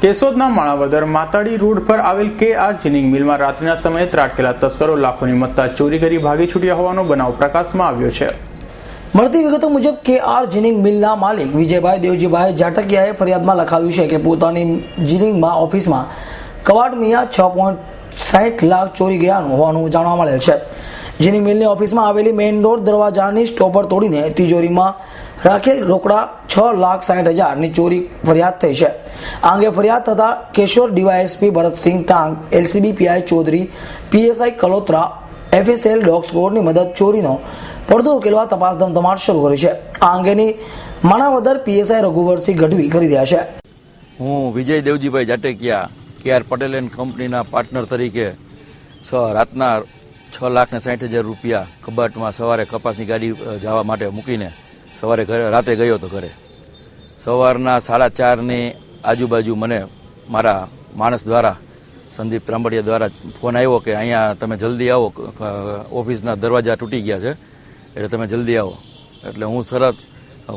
કેશોદના Manavadar માતાડી road પર આવેલ KR ginning મિલમાં રાત્રિના સમયે ત્રાટકેલા તસ્કરો લાખોની મત્તા ચોરી કરી ભાગી છૂટ્યા હોવાનો બનાવ પ્રકાશમાં આવ્યો છે। મળતી વિગતો મુજબ KR જીનિંગ મિલના માલિક વિજયભાઈ દેવજીભાઈ જાટકિયાએ ફરિયાદમાં લખાવ્યું છે કે પોતાની જીનિંગમાં ઓફિસમાં કવાટ મિયા 6.60 લાખ ચોરી ગયા હોવાનું જાણવા મળેલ છે। જીનિંગ મિલની ઓફિસમાં આવેલી મેઇન રોડ દરવાજાની સ્ટોપર તોડીને તિજોરીમાં રાખેલ રોકડા 6,60,000ની ચોરી ફરિયાદ થઈ છે। આ અંગે ફરિયાદ થતા Keshod DYSP Bharatsinh Tang, LCB PI Chaudhari, PSI Kalotra, FSL dog સ્કોડની મદદ ચોરીનો પડદો ઉકેલવા તપાસ ધમધમાટ શરૂ કરી છે। આ અંગેની માણાવદર PSI રઘુવરસિંહ ગઢવી કરી રહ્યા છે। હું વિજય દેવજીભાઈ જાટકિયા KR પટેલ એન્ડ કંપનીના પાર્ટનર તરીકે રાતના 6,60,000 રૂપિયા કબાટમાં સવારે કપાસની ગાડી જવા માટે મૂકીને સવારે રાતે ગયો હતો ઘરે। સવારના 4:30ની આજુબાજુ મને મારા માણસ દ્વારા સંદીપ ત્રાંબડિયા દ્વારા ફોન આવ્યો કે અહીંયા તમે જલ્દી આવો, ઓફિસના દરવાજા તૂટી ગયા છે, એટલે તમે જલ્દી આવો। એટલે હું તરત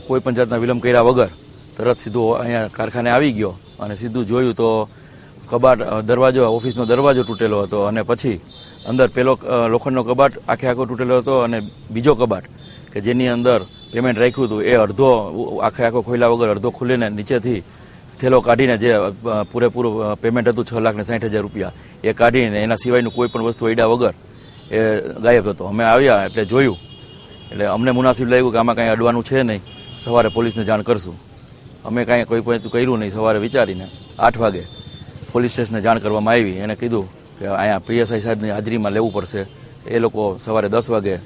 કોઈ પણ જાતના વિલંબ કર્યા વગર તરત સીધું અહીંયા કારખાને આવી ગયો અને સીધું જોયું તો કબાટ દરવાજો, ઓફિસનો દરવાજો તૂટેલો હતો અને પછી અંદર પેલો લોખંડનો કબાટ આખો તૂટેલો હતો અને બીજો કબાટ કે જેની અંદર પેમેન્ટ રાખ્યું હતું એ અડધો આખો ખોલ્યા વગર અડધો ખુલીને નીચેથી થેલો કાઢીને જે પૂરેપૂરું પેમેન્ટ હતું 6,60,000 રૂપિયા એ કાઢીને એના સિવાયનું કોઈ પણ વસ્તુ અડ્યા વગર એ ગાયબ હતો। અમે આવ્યા એટલે જોયું એટલે અમને મુનાસિબ લાગ્યું કે આમાં કાંઈ અડવાનું છે નહીં, સવારે પોલીસને જાણ કરશું। અમે કાંઈ કોઈ કર્યું નહીં। સવારે વિચારીને 8 વાગે પોલીસ સ્ટેશને જાણ કરવામાં આવી। એને કીધું કે અહીંયા PSI સાહેબની હાજરીમાં લેવું પડશે। એ લોકો સવારે 10 વાગે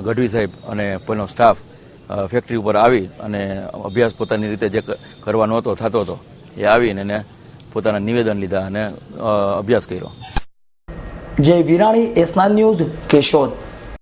ગઢવી સાહેબ અને પેલો સ્ટાફ ફેક્ટરી ઉપર આવી અને અભ્યાસ પોતાની રીતે જે કરવાનો હતો થતો હતો એ આવીને એને પોતાના નિવેદન લીધા અને અભ્યાસ કર્યો। જય વિરાણી, S9 ન્યૂઝ, કેશોદ।